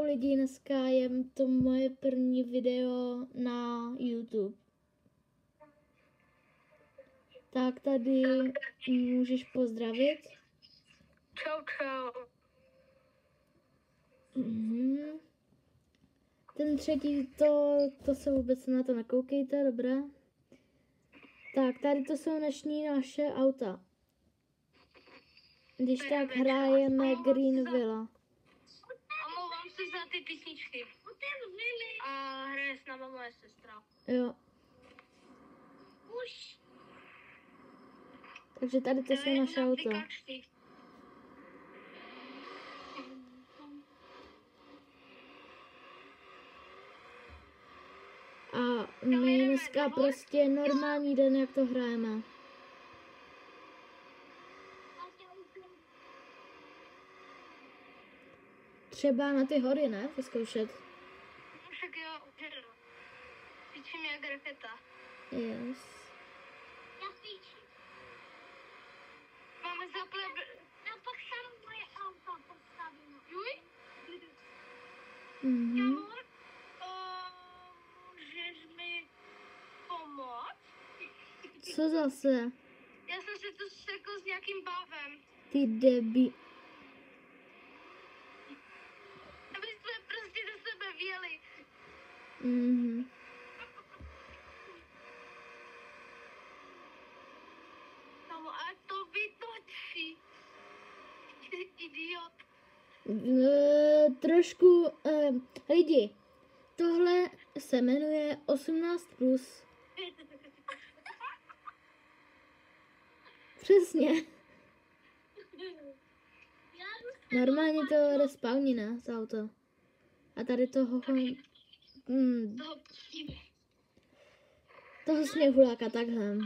Lidi, dneska je to moje první video na YouTube. Tak tady můžeš pozdravit. Čau, čau. Ten třetí, to se vůbec na to nekoukejte, dobré? Tak, tady to jsou dnešní naše auta. Když tak hrajeme Greenville. Omlouvám se za ty písničky. A hraje s náma moje sestra. Jo. Už. Takže tady to jsou naše auta. A my dneska prostě normální den, jak to hrajeme. Třeba na ty hory, ne? Vyzkoušet. Však jo, udělám. Píčím jak raketa. Yes. Já píčím. Máme zapleb... Já pak tam moje auta postavím. Juj? Mhm. Můžeš mi pomoct? Co zase? Já jsem se tu sekl s nějakým bávem. Ty debi... Aby jsme prostě do sebe vjeli. Mhm. Kamo, a to vytočí. Idiot. Trošku, lidi, tohle se jmenuje 18+. Přesně. Normálně to respawní, ne, z auto. A tady toho sněhuláka takhle.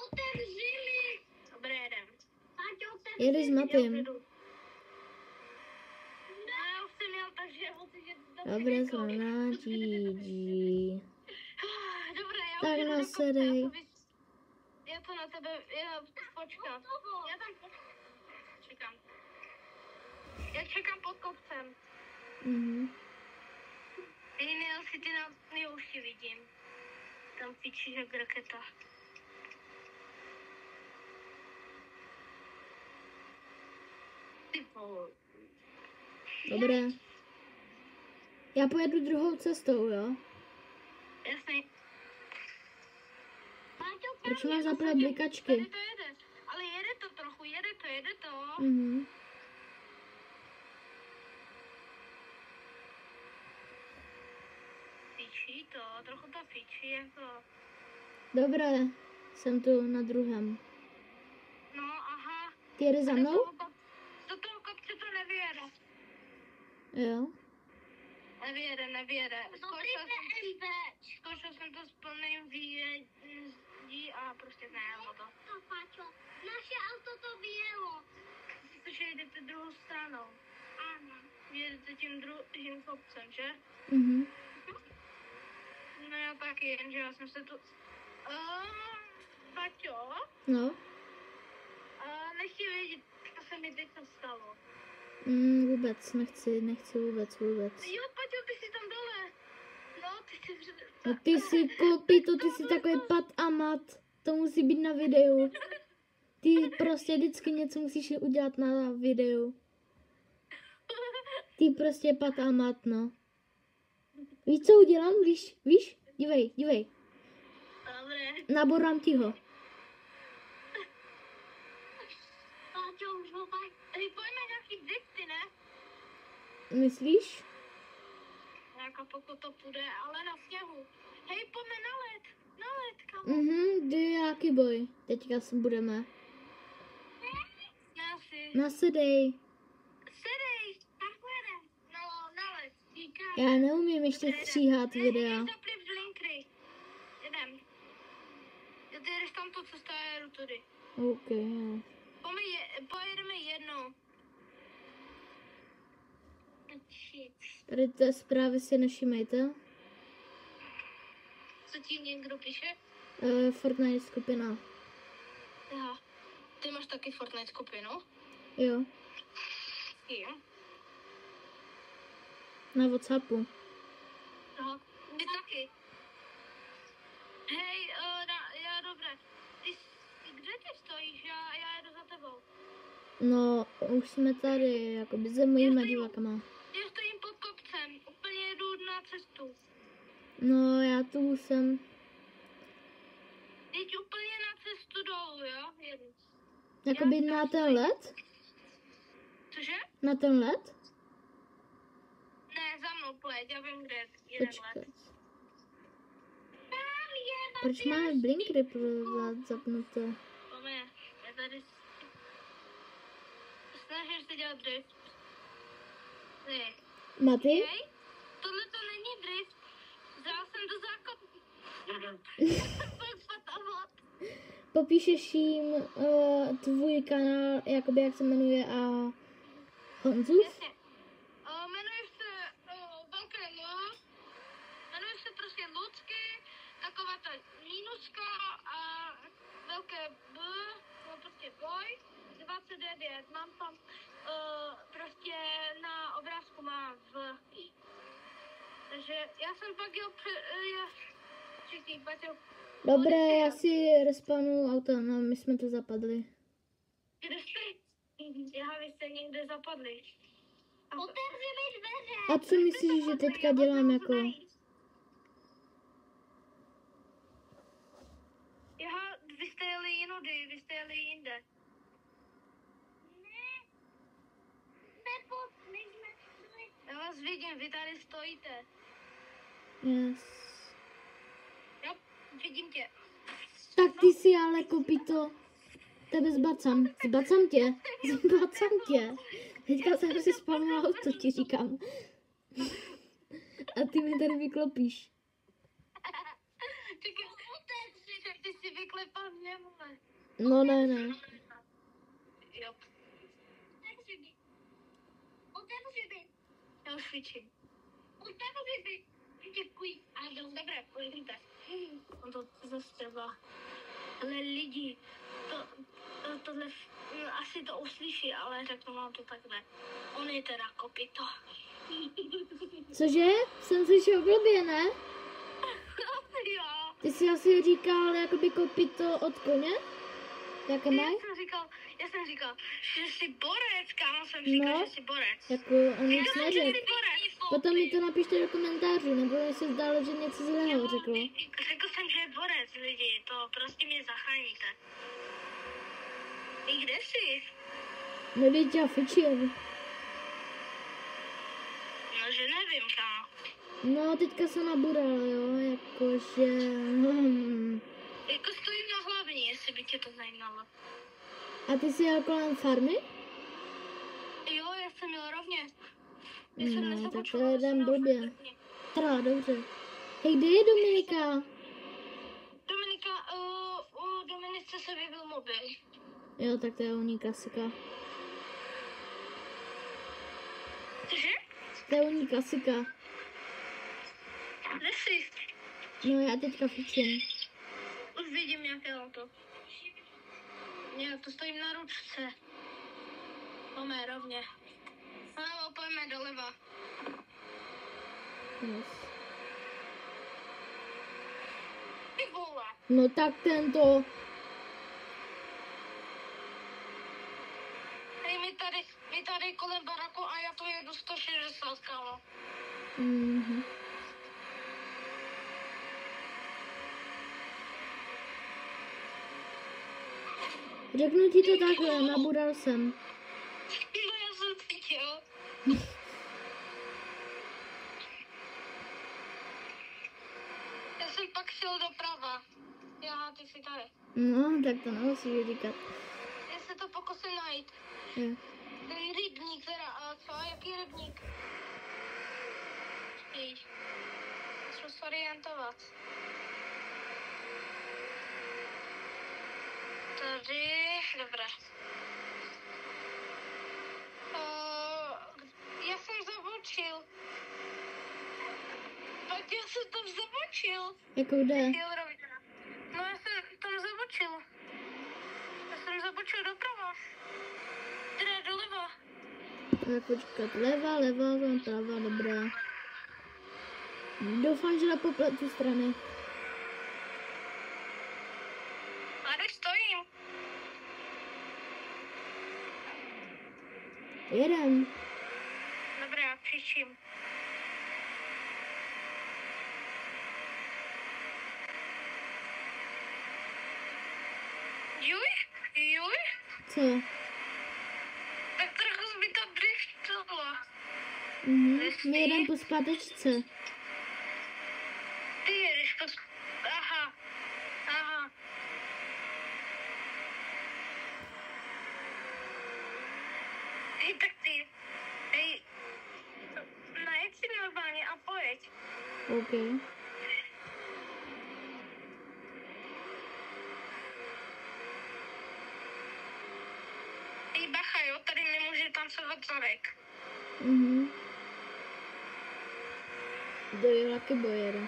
Otevřili. Dobré, jedem. Jedeš s mapím. Já už jsem měl, takže musím Dobré, zrovna, GG. Dobré, já Tak už jdu do nasedej. kopce, já to na tebe, já počkat. Já tam čekám. Já čekám pod kopcem. Mhm. Jiný asi ty na nejoužší vidím. Tam fičí jak raketa. Ty vole. Dobré. Já pojedu druhou cestou, jo? Jasný. Proč máš zaplet blikačky? Tady to jede. Ale jede to trochu, jede to. Mhm. Fičí to, trochu to fičí, jako... Dobré, jsem tu na druhém. No, aha. Ty jedeš za mnou? Do toho kopce to nevyjede. Jo. Nevyjede. Zkoušel jsem to s plným výjezdí a prostě nejelo to. Naše auto to vyjelo. Protože jedete druhou stranou. Ano. Jedete tím druhým kopcem, že? Mhm. No já taky, jenže já jsem se tu... Baťo? No. Nechci vědět, co se mi teď stalo. Vůbec, nechci vůbec. Jo, Paťo, ty jsi tam dole. No, ty jsi... No ty jsi kopito, ty jsi takový pat a mat. To musí být na videu. Ty prostě vždycky něco musíš udělat na videu. Ty prostě pat a mat, no. Víš, co udělám? Víš? Dívej. Dobré. Naborám ti ho. Paťo, už ho pak... Hej, pojďme nějaký drifty, ne? Myslíš? Jako pokud to půjde, ale na sněhu. Hej, pojďme na led, kamo. Jaký boj. Teďka budeme. Já si... Nasedej. Sedej, tak půjde. No, na led, říkám. Já neumím ještě stříhat videa. Zapli v blinkry. Jedem. Ty jedeš tam tu cestu, já jedu tudy. OK. Pojedeme jednou. Tady té zprávy si nevšimejte. Co ti někdo píše? Fortnite skupina. Aha. Ty máš taky Fortnite skupinu? Jo. Jo. Na WhatsAppu. No, vy taky. Hej, já dobré. Kde ty stojíš? Já jedu za tebou. No, už jsme tady, jakoby se mojima divákama. Já stojím pod kopcem, úplně jedu na cestu. No, já tu jsem. Jeď úplně na cestu dolů, jo? Jedu. Jakoby na ten let? Cože? Na ten let? Ne, za mnou pojď, já vím, kde je jeden Počkat. let. Proč máme blinkery zapnuté? Máme, já tady snažím se dělat drift. Ne. Maty? Hej, tohle to není drift. Vzal jsem do zákopu. Popíšeš jim tvůj kanál, jakoby jak se jmenuje a Honzus? Jasně. Jmenuji se velké L. Jmenuji se prostě Lucky, taková ta mínuska a velké B, no prostě boj, 29. Mám tam prostě na obrázku má v I. Takže já jsem pak Dobré, já si respawnu auto, no my jsme to zapadli. Kde jste? Já, vy jste někde zapadli. Otevři mi dveře. A co myslíš, že teďka dělám jako? Vy jste jeli jinudy, vy jste jeli jinde. Ne. Já vás vidím, vy tady stojíte. Yes. Jo, vidím tě. Tak ty si ale kopito. Tebe zbacám. Zbacám tě. Zbacám tě. Teďka jsem si spavnula auto, ti říkám. A ty mi tady vyklopíš. Čekaj, ty si vyklepal mě, vole. No ne. Jo. Otevři mi. Já už cvičím. Otevři mi. Děkuji. Ale dobré, pojďte. On to zase třeba. Ale lidi, tohle asi to uslyší, ale řeknu vám to takhle. On je teda kopito. Cože? Jsem slyšel blbě, ne? Jo. Ty jsi asi říkal jakoby kopito od koně? Jaké mají? Já jsem říkal, že jsi borec, kámo, jsem říkal, No. že jsi borec. Jako on nic neřekl. Potom mi to napište do komentářů, nebo mi se zdálo, že něco zlého řekl. Řekl jsem, že je borec, lidi, to prostě mě zachráníte. I kde jsi? No teď já fičím. No, že nevím, kámo. No teďka se nabural, jo, jakože... Jako stojím na hlavní, jestli by tě to zajímalo. A ty jsi jel kolem farmy? Jo, já jsem jel rovně. No, tak to jdem blbě. Teda, dobře. Hej, kde je Dominika? Dominika, u Dominice se vybil mobil. Jo, tak to je u ní klasika. Cože? To je u ní klasika. Kde jsi? No já teďka fičím. Už vidím nějaké auto. Já to stojím na ručce. Pojďme rovně. No, pojďme doleva. Yes. Ty vole. No tak tento... Hej, my tady kolem baraku a já to jedu 160, kámo. Mhm. Řeknu ti to takhle, nabural jsem. No, já jsem cítil. Já jsem pak šel doprava. Já, ty jsi tady. No, tak to nemusíš říkat. Já se to pokusím najít. Jo. Ten rybník teda, a co? Jaký rybník? Víš. Musím se orientovat. Tady, dobré. Já jsem zabočil. Tak já jsem tam zabočil. Jako kde? No já jsem tam zabočil. Já jsem zabočil doprava. Teda doleva. Tak počkat, leva, prava, dobré. Doufám, že nepopletu strany. Tady stojím. Jedem. Dobré, já křičím. Juj? Co? Tak trochu mi to driftilo. My jedeme po zpátečce. Ty jedeš po... Aha. Hej, tak ty. Hej. Najeď si normálně a pojeď. OK. Hej, bacha, jo, tady nemůže tancovat Zorek. Do Laky Bojera.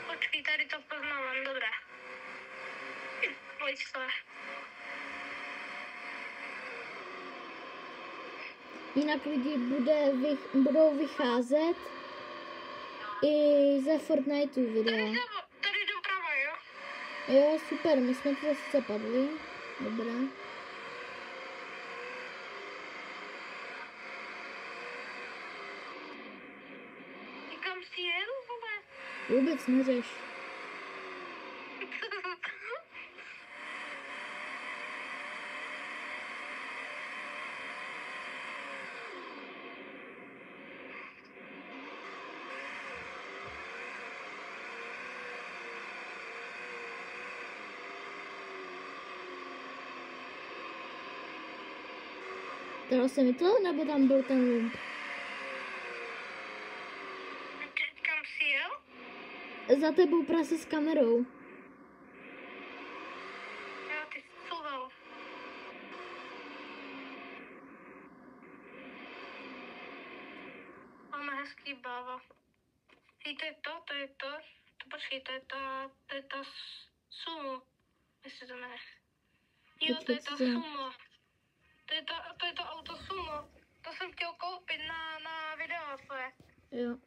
Počkej, tady to poznávám, dobré. Pojď se. Jinak lidi budou vycházet i ze Fortniteu videa. Tady doprava, jo? Jo, super, my jsme to zase zapadli. Dobré. Kam jsi jel vůbec? Vůbec neřeš. Dalo se mi to, nebo tam byl ten lump? Kam jsi jel? Za tebou prase s kamerou. Jo, ty jsi cuval. Máme hezký báva. Hej, to je to. Počkej, to je to sumo. Jestli to jmenuje. Jo, to je to sumo. To je to auto sumo. To jsem chtěl koupit na video tvoje. Jo.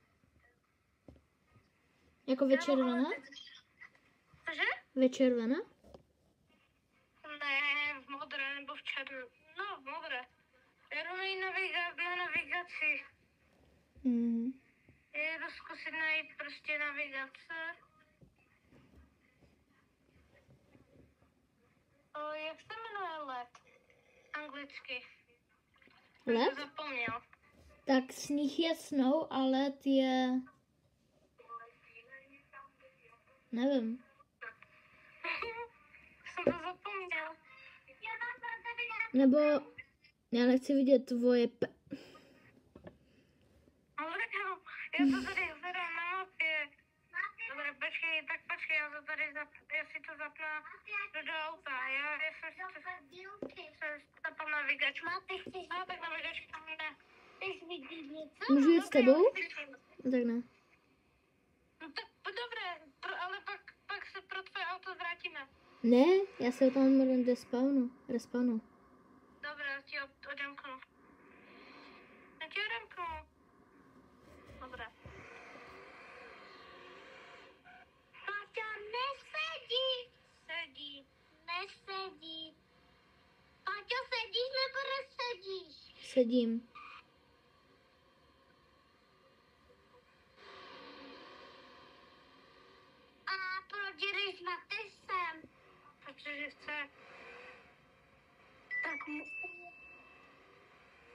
Jako večervená? Cože? Večervená? Ne, v modré nebo v černé. No, v modré. Jedu na navigaci. Jedu zkusit najít prostě navigace. Jak se jmenuje let? Anglicky. Let? Jsem zapomněl. Tak sníh je snow a led je... Nevím. Jsem to zapomněl. Nebo... Já nechci vidět tvoje Ale jo, já to tady hledám na mapě. Dobré, počkej, já to tady já si to zapnu do auta. Já jsem si to zapal navigač. Tak navigačka ne. Můžu jít s tebou? No tak ne. No tak dobré, ale pak se pro tvoje auto vrátíme. Ne, já se tam respawnu. Dobré, já ti odemknu. Dobré. Páťa, nesedí. Nesedí. Páťa, sedíš nebo nesedíš? Sedím. A proč jdeš na testem? Protože chce. Tak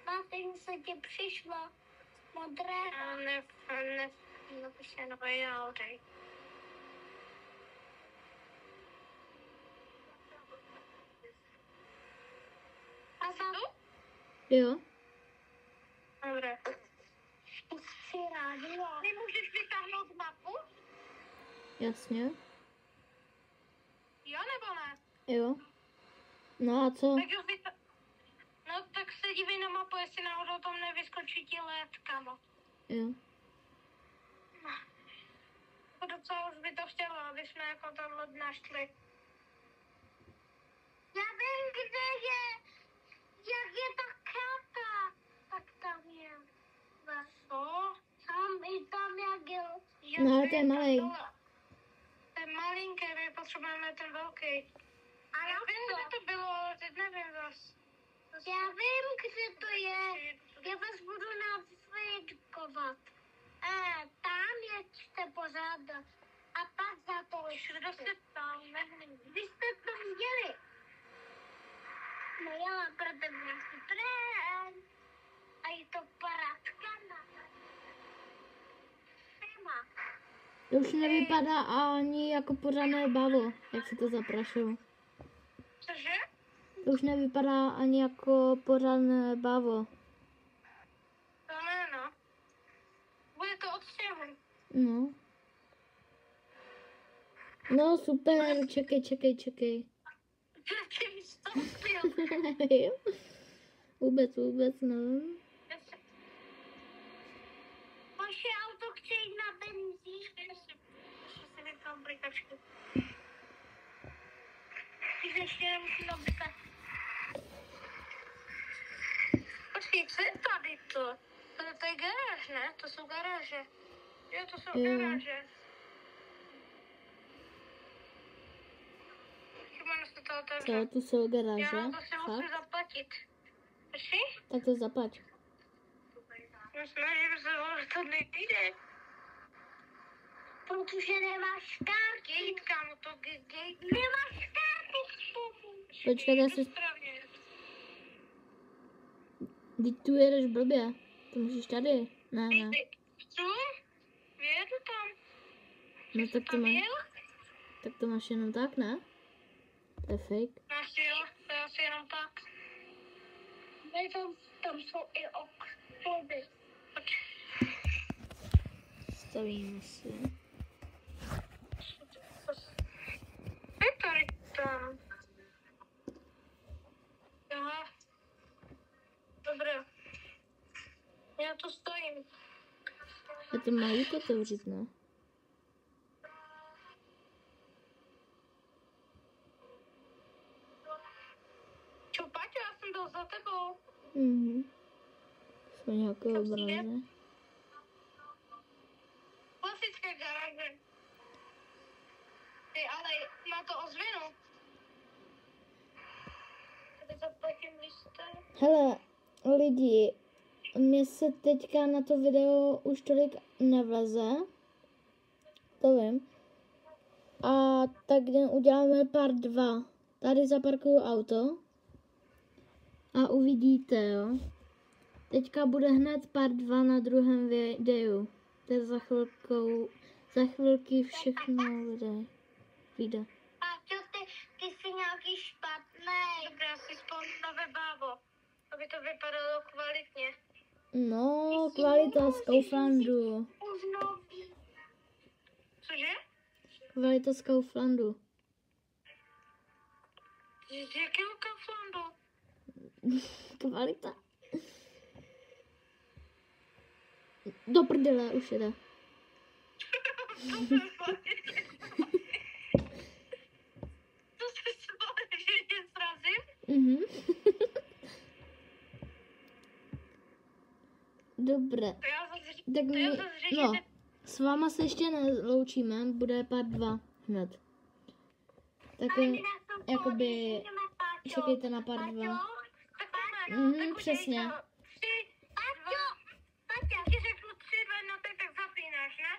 na se ti přišlo modré. A napíše nový Audi. A za tu? Jo. Dobré. Jsi rádio. Ty můžeš vytáhnout mapu? Jasně. Jo nebo ne? Jo. No a co? Tak jo, no tak se dívej na mapu, jestli náhodou tam nevyskočí ti let, kamo. Jo. To docela už by to chtělo, aby jsme jako tam led našli. Já vím, kde je. Jak je ta chata, tak tam je. No ale to je malej. To je malinký, my potřebujeme ten velký. A já vím, kde to bylo, teď nevím zas. Já vím, kde to je. Já vás budu navigovat. Tam jeďte pořád. A pak za to. Kdo se tam nehne? Vy jste to viděli. No já pro tebe super. A je to parádka na téma. To už nevypadá ani jako pořádné bavo, jak se to zaprašilo. Cože? To už nevypadá ani jako pořádné bavo. To ne, no. Bude to od stěhu. No. No super, čekej. Ty mi stoupil. vůbec no. Vaše auto chce jít na benzín. Ještě si nechám blikačku. Ty ještě nemusím nablikat. Počkej, co je tady to? To je garáž, ne? To jsou garáže. Jo, to jsou garáže. Co, tu jsou garáže? Já to si musím zaplatit. Počkej? Tak to zaplať. Snažím se, ale to nejde. Protože nemáš kartu. Gate, kámo, to gate. Nemáš kartu. Počkej, já si... Teď tu jedeš blbě. To musíš tady. Ne. Co? Vyjedu tam. No tak to máš jenom tak, ne? To je fake. To je asi jenom tak. Tam jsou i okny. Stavíme si. Je tady tam. Aha. Dobré. Já tu stojím. A to mají otevřít, ne? Čo, Paťo, já jsem byl za tebou. Jsou nějaké obrazy. Klasické garáže. Ty, ale má to ozvěnu. Tady zaplatím listek. Hele, lidi, mně se teďka na to video už tolik nevleze. To vím. A tak uděláme part 2. Tady zaparkuju auto. A uvidíte, jo. Teďka bude hned part 2 na druhém videu. To je za chvilky všechno vyjde. Páťo, ty jsi nějaký špatný. Dobré, asi spolu nové bábo. Aby to vypadalo kvalitně. No, kvalita z Kauflandu. Cože? Kvalita z Kauflandu. Z jakého Kauflandu? Kvalita. Do prdele, už jde. To se spolu, že tě srazím? Dobré. Tak no, s váma se ještě neloučíme, bude part 2 hned. Tak jakoby čekejte na part 2. Přesně. Paťo, ti řeknu 3, 2, no tak zapínáš, ne?